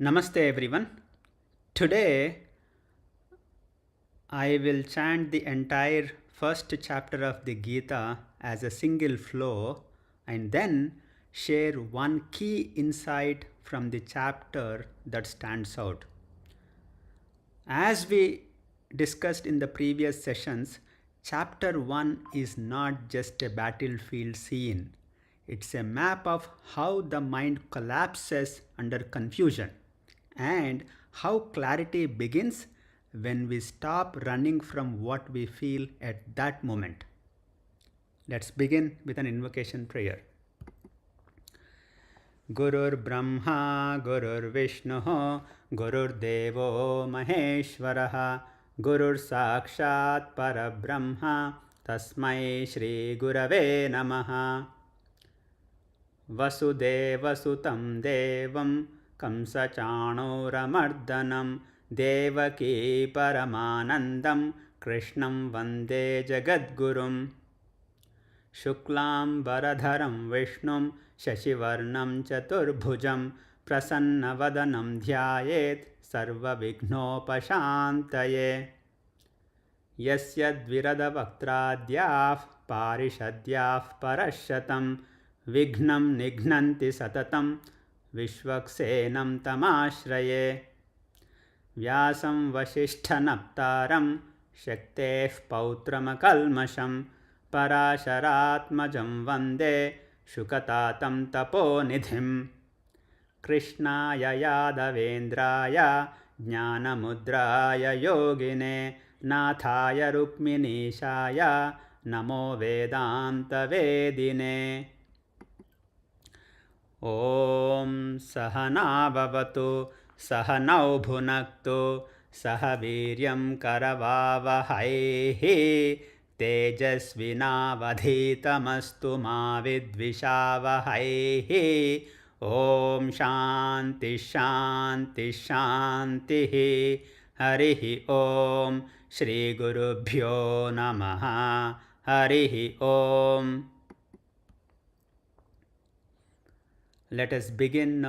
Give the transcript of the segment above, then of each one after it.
Namaste everyone. Today I will chant the entire first chapter of the Gita as a single flow and then share one key insight from the chapter that stands out. As we discussed in the previous sessions, chapter 1 is not just a battlefield scene. It's a map of how the mind collapses under confusion and how clarity begins when we stop running from what we feel at that moment. Let's begin with an invocation prayer. गुरुर्ब्रह्मा गुरुर्विष्णुः गुरुर्देवो महेश्वरः गुरुर्साक्षात् परब्रह्म तस्मै श्रीगुरवे नमः वसुदेवसुतं देवं कंसचाणूरमर्दनं देवकी परमानन्दं कृष्णं वन्दे जगद्गुरुं शुक्लाम्बरधरं विष्णुं शशिवर्णं चतुर्भुजं प्रसन्नवदनं ध्यायेत् सर्वविघ्नोपशान्तये यस्य द्विरदवक्त्राद्याः पारिषद्याः परशतं विघ्नं निघ्नन्ति सततं विश्वक्सेनं तमाश्रये व्यासं वसिष्ठनप्तारं शक्तेः पौत्रमकल्मषं पराशरात्मजं वन्दे शुकतातं तपोनिधिं कृष्णाय यादवेन्द्राय ज्ञानमुद्राय योगिने नाथाय रुक्मिणीशाय नमो वेदान्तवेदिने ॐ सहना भवतु सहनौ भुनक्तु सह वीर्यं करवावहैः तेजस्विनावधीतमस्तु मा विद्विषावहैः ॐ शान्ति शान्ति शान्तिः हरिः ॐ श्रीगुरुभ्यो नमः हरिः ॐ. Let us begin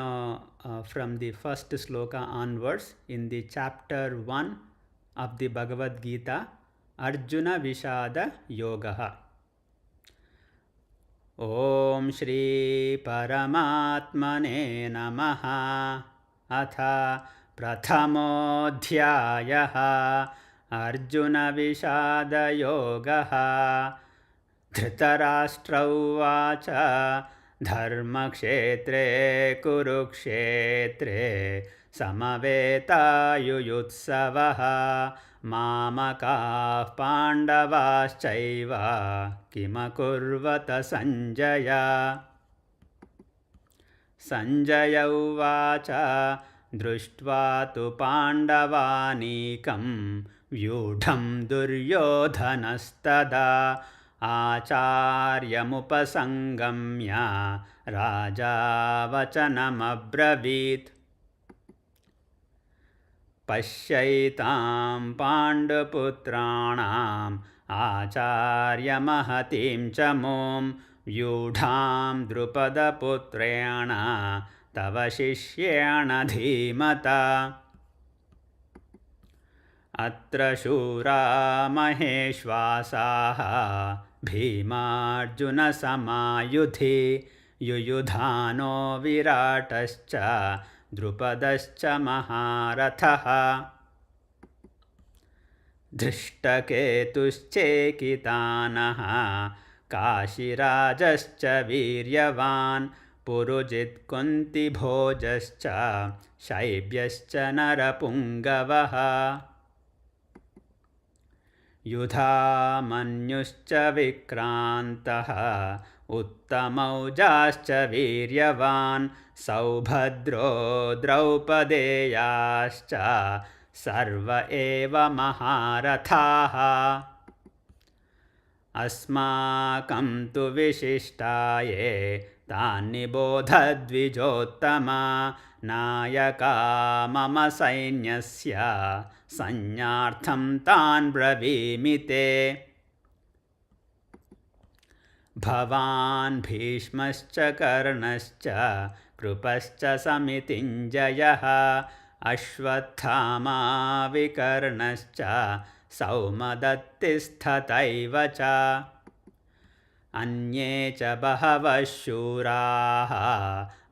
from the first sloka onwards in the chapter 1 of the Bhagavad Gita, Arjuna Vishada Yogaha. Om Shri Paramatmane Namaha Atha Prathamodhyayaha Arjuna Vishada Yogaha Dhritarashtra Uvacha धर्मक्षेत्रे कुरुक्षेत्रे समवेतायुयुत्सवः मामकाः पाण्डवाश्चैव किमकुर्वत सञ्जय सञ्जय उवाच दृष्ट्वा तु पाण्डवानीकं व्यूढं दुर्योधनस्तदा आचार्यमुपसङ्गम्य राजा वचनमब्रवीत् पश्यैतां पाण्डुपुत्राणाम् आचार्यमहतीं च मों व्यूढां द्रुपदपुत्रेण तव शिष्येण धीमता अत्र शूरा महेश्वासाः भीमार्जुनसमायुधि युयुधानो विराटश्च द्रुपदश्च महारथः धृष्टकेतुश्चेकितानः काशीराजश्च वीर्यवान् पुरुजित्कुन्तिभोजश्च शैब्यश्च नरपुङ्गवः युधामन्युश्च विक्रान्तः उत्तमौजाश्च वीर्यवान् सौभद्रो द्रौपदेयाश्च सर्व एव महारथाः अस्माकं तु विशिष्टाये तान्निबोधद्विजोत्तमा नायका मम सैन्यस्य संज्ञार्थं तान् ब्रवीमि ते भवान् भीष्मश्च कर्णश्च कृपश्च समितिञ्जयः अश्वत्थामा विकर्णश्च सौमदत्तिस्तथैव च अन्ये च बहवः शूराः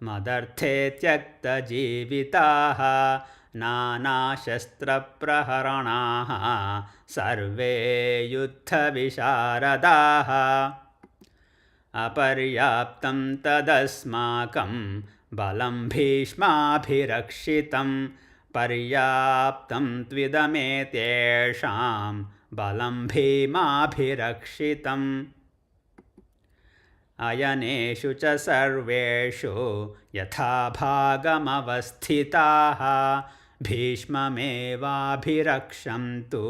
मदर्थे त्यक्तजीविताः नानाशस्त्रप्रहरणाः सर्वे युद्धविशारदाः अपर्याप्तं तदस्माकं बलं भीष्माभिरक्षितं पर्याप्तं त्विदमेतेषां बलं भीमाभिरक्षितम् अयनेषु च सर्वेषु यथाभागमवस्थिताः भीष्ममेवाभिरक्षन्तु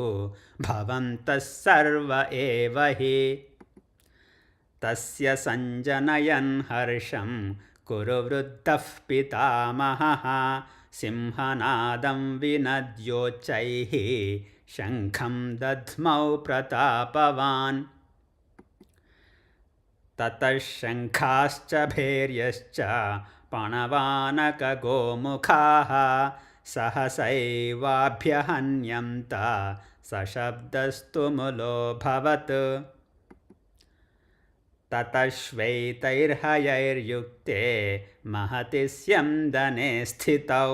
भवन्तः सर्व एव हि तस्य सञ्जनयन् हर्षं कुरु वृद्धः पितामहः सिंहनादं विनद्योच्चैः शङ्खं दध्मौ प्रतापवान् ततः शङ्खाश्च भैर्यश्च पणवानकगोमुखाः सहसैवाभ्यहन्यन्त सशब्दस्तुमुलोऽभवत् ततः श्वेतैर्हयैर्युक्ते महति स्यन्दने स्थितौ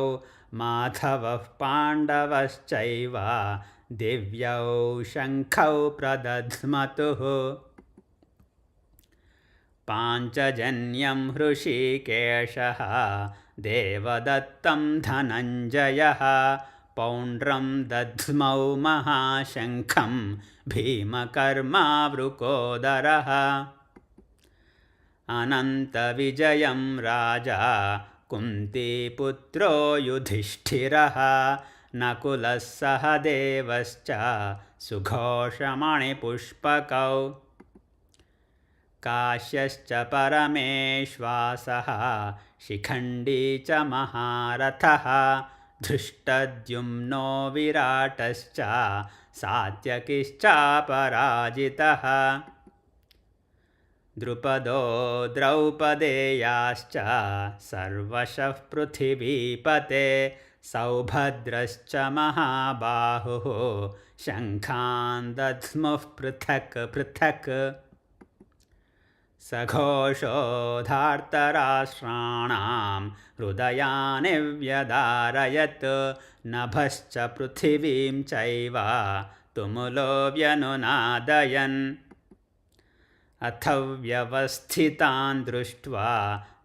माधवः पाण्डवश्चैव दिव्यौ शङ्खौ प्रदध्मतुः पाञ्चजन्यं हृषीकेशः देवदत्तं धनञ्जयः पौण्ड्रं दध्मौ महाशङ्खं भीमकर्मावृकोदरः अनन्तविजयं राजा कुन्तीपुत्रो युधिष्ठिरः नकुलः सहदेवश्च सुघोषमणिपुष्पकौ काश्यश्च परमेश्वासः शिखण्डी च महारथः धृष्टद्युम्नो विराटश्च सात्यकिश्चापराजितः द्रुपदो द्रौपदेयाश्च सर्वशः पृथिवीपते सौभद्रश्च महाबाहुः शङ्खान् दध्मुः पृथक् पृथक् सघोषोधार्तराष्ट्राणां हृदयानि व्यदारयत् नभश्च पृथिवीं चैव तुमुलो व्यनुनादयन् अथ व्यवस्थितान् दृष्ट्वा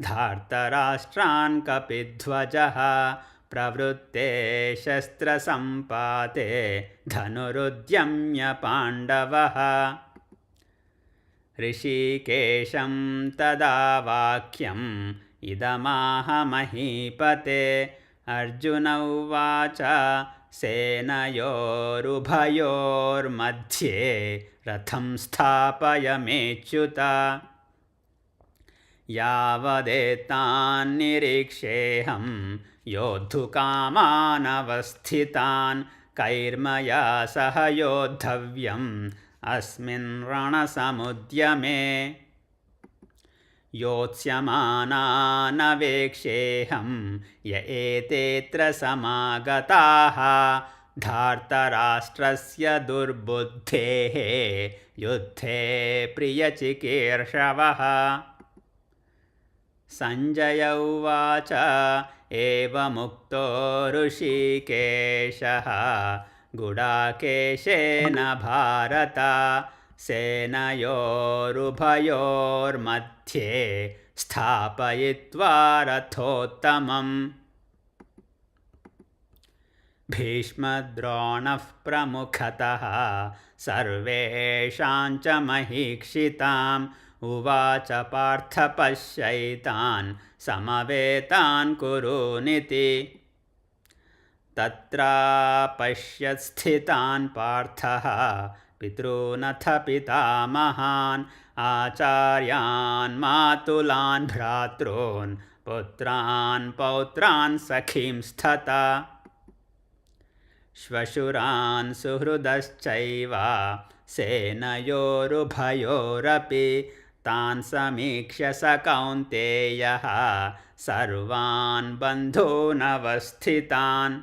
धार्तराष्ट्रान् कपिध्वजः प्रवृत्ते शस्त्रसम्पाते धनुरुद्यम्य पाण्डवः ऋषिकेशं तदा वाक्यम् इदमाह महीपते अर्जुन उवाच सेनयोरुभयोर्मध्ये रथं स्थापयमेच्युत यावदेतान्निरीक्षेऽहं योद्धुकामानवस्थितान् कैर्मया सह योद्धव्यम् अस्मिन् रणसमुद्यमे योत्स्यमानानवेक्षेऽहं य एतेऽत्र समागताः धार्तराष्ट्रस्य दुर्बुद्धेः युद्धे प्रियचिकीर्षवः सञ्जय उवाच एवमुक्तो ऋषिकेशः गुडाकेशेन भारत सेनयोरुभयोर्मध्ये स्थापयित्वा रथोत्तमम् भीष्मद्रोणः प्रमुखतः सर्वेषां च महीक्षिताम् उवाच पार्थ पश्यैतान् समवेतान् कुरूनिति तत्रा पश्यत् स्थितान् पार्थः पितॄनथ पितामहान् आचार्यान् मातुलान् भ्रातॄन् पुत्रान् पौत्रान् सखींस्तथा श्वशुरान् सुहृदश्चैव सेनयोरुभयोरपि तान् समीक्ष्य स कौन्तेयः सर्वान् बन्धूनवस्थितान्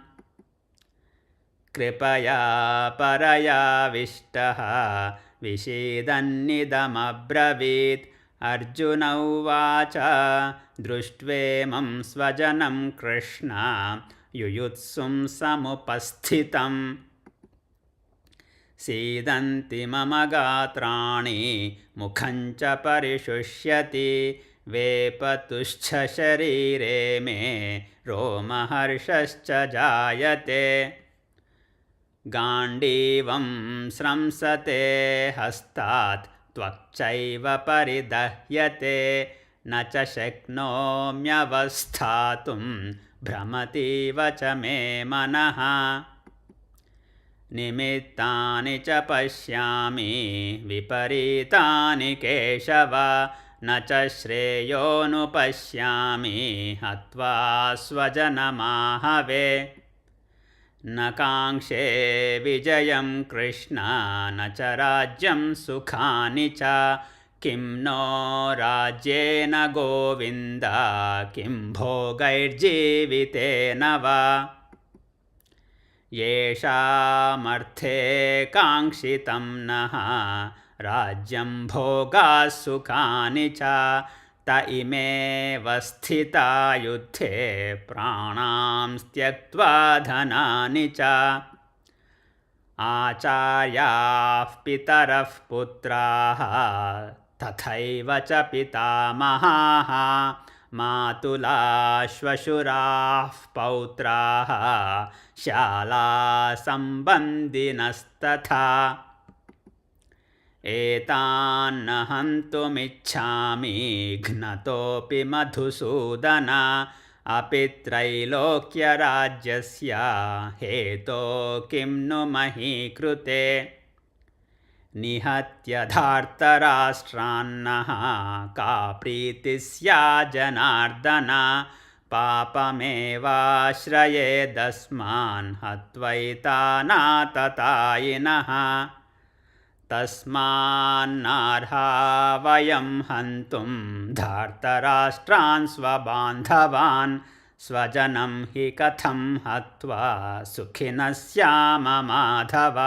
कृपया परयाविष्टः विषीदन्निदमब्रवीत् अर्जुन उवाच दृष्ट्वेमं स्वजनं कृष्ण युयुत्सुं समुपस्थितम् सीदन्ति मम गात्राणि मुखं च परिशुष्यति वेपतुश्च शरीरे मे रोमहर्षश्च जायते गाण्डीवं स्रंसते हस्तात् त्वक्चैव परिदह्यते न च शक्नोम्यवस्थातुं भ्रमतीव च मे मनः निमित्तानि च पश्यामि विपरीतानि केशव न च श्रेयोनुपश्यामि हत्वा स्वजनमाहवे न काङ्क्षे विजयं कृष्ण न च राज्यं सुखानि च किं नो राज्येन गोविन्द किं भोगैर्जीवितेन वा येषामर्थे काङ्क्षितं नः राज्यं भोगाः सुखानि च त इमेव स्थिता युद्धे प्राणां त्यक्त्वा धनानि च आचार्याः पितरः पुत्राः तथैव च पितामहाः मातुलाः श्वशुराः पौत्राः शालासम्बन्धिनस्तथा एतान्न हन्तुमिच्छामि घ्नतोऽपि मधुसूदन अपि त्रैलोक्यराज्यस्य हेतो किं नु मही कृते निहत्य धार्तराष्ट्रान्नः का प्रीतिः स्यात् जनार्दन पापमेवाश्रयेदस्मान् हत्वैतानाततायिनः तस्मान्नार्हा वयं हन्तुं धार्तराष्ट्रान् स्वबान्धवान् स्वजनं हि कथं हत्वा सुखिनः स्याम माधव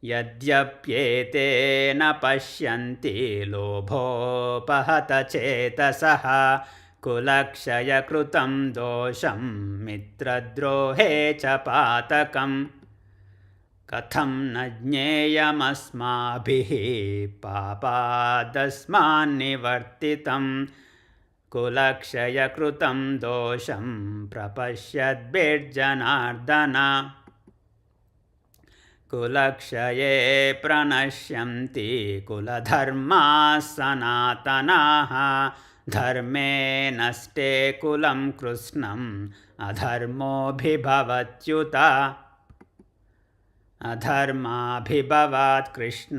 यद्यप्येते न पश्यन्ति लोभोपहत चेतसः कुलक्षयकृतं दोषं मित्रद्रोहे च पातकम् कथं न ज्ञेयमस्माभिः पापादस्मान्निवर्तितं कुलक्षयकृतं दोषं प्रपश्यद्भिर्जनार्दन कुलक्षये प्रणश्यन्ति कुलधर्माः सनातनाः धर्मे नष्टे कुलं कृत्स्नम् अधर्मोऽभिभवत्युत अधर्माभिभवात् कृष्ण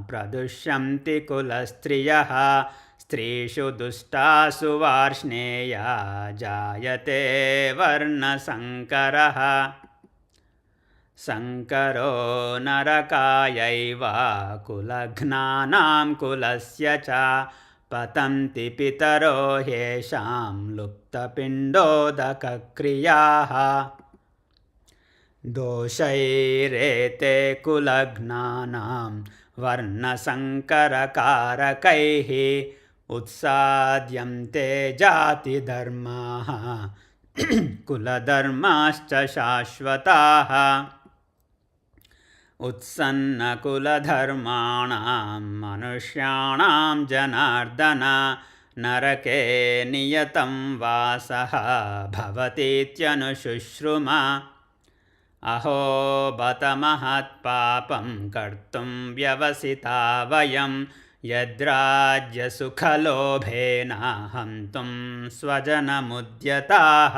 प्रदुष्यन्ति कुलस्त्रियः स्त्रीषु दुष्टासु वार्ष्णेया जायते वर्णसङ्करः संकरो नरकायैव कुलघ्नानां कुलस्य च पतन्ति पितरो ह्येषां लुप्तपिण्डोदकक्रियाः दोषैरेते कुलघ्नानां वर्णसङ्करकारकैः उत्साद्यन्ते जातिधर्माः कुलधर्माश्च शाश्वताः उत्सन्नकुलधर्माणां मनुष्याणां जनार्दन नरके नियतं वासः भवतीत्यनुशुश्रुम अहो बत महत्पापं कर्तुं व्यवसिता वयं यद्राज्यसुखलोभेन हन्तुं स्वजनमुद्यताः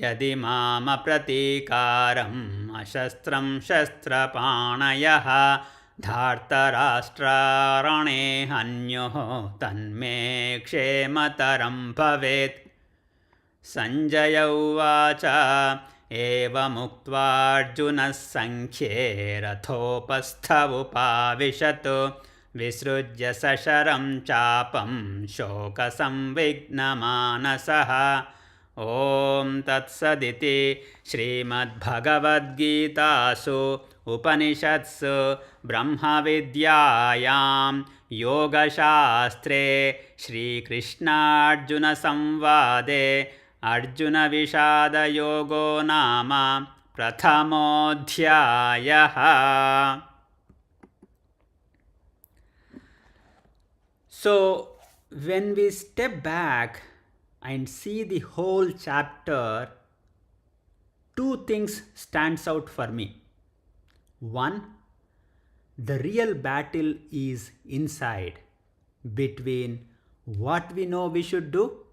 यदि मामप्रतीकारम् अशस्त्रं शस्त्रपाणयः धार्तराष्ट्रारणे हन्युः तन्मे क्षेमतरं भवेत् संजय उवाच एवमुक्त्वार्जुनः सङ्ख्ये रथोपस्थ उपाविशत् विसृज्य सशरं चापं शोकसंविघ्नमानसः। ॐ तत्सदिति श्रीमद्भगवद्गीतासु उपनिषत्सु ब्रह्मविद्यायां योगशास्त्रे श्रीकृष्णार्जुनसंवादे अर्जुनविषादयोगो नाम प्रथमोऽध्यायः। So, when we step back and see the whole chapter, two things stands out for me. One, the real battle is inside, between what we know we should do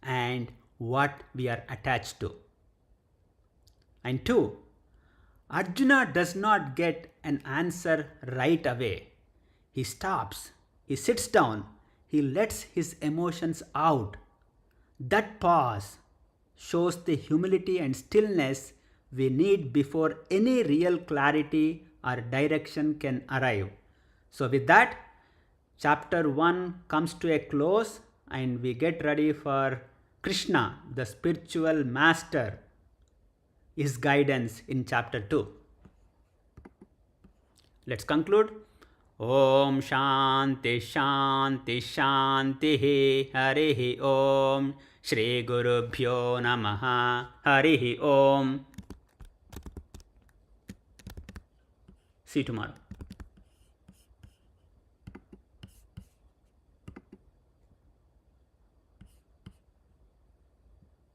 and what we are attached to. And two, Arjuna does not get an answer right away. He stops, he sits down, he lets his emotions out. That pause shows the humility and stillness we need before any real clarity or direction can arrive. So with that, chapter 1 comes to a close and we get ready for Krishna, the spiritual master, his guidance in chapter 2. Let's conclude. Om Shanti Shanti Shanti Harihi Om Shri Gurubhyo Namaha Harihi Om. See you tomorrow.